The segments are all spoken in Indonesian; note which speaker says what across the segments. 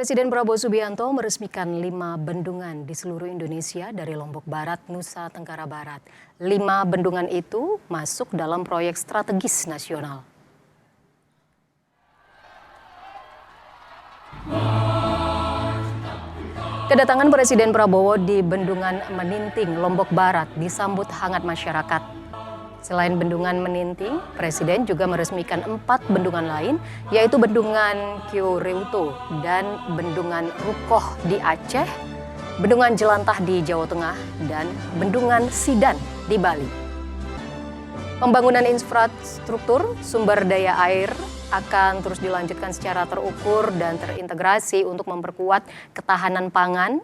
Speaker 1: Presiden Prabowo Subianto meresmikan 5 bendungan di seluruh Indonesia dari Lombok Barat, Nusa Tenggara Barat. 5 bendungan itu masuk dalam proyek strategis nasional. Kedatangan Presiden Prabowo di Bendungan Meninting, Lombok Barat disambut hangat masyarakat. Selain Bendungan Meninting, Presiden juga meresmikan 4 bendungan lain, yaitu Bendungan Kyoreuto dan Bendungan Rukoh di Aceh, Bendungan Jelantah di Jawa Tengah, dan Bendungan Sidan di Bali. Pembangunan infrastruktur sumber daya air akan terus dilanjutkan secara terukur dan terintegrasi untuk memperkuat ketahanan pangan,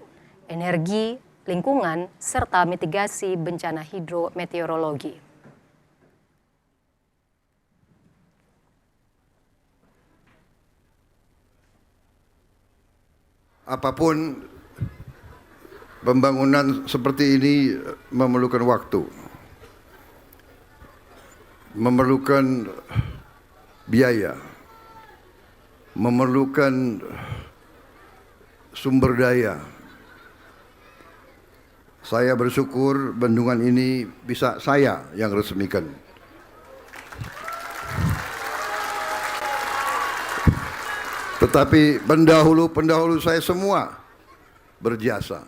Speaker 1: energi, lingkungan, serta mitigasi bencana hidrometeorologi.
Speaker 2: Apapun pembangunan seperti ini memerlukan waktu, memerlukan biaya, memerlukan sumber daya. Saya bersyukur bendungan ini bisa saya yang resmikan. Tetapi pendahulu-pendahulu saya semua berjasa.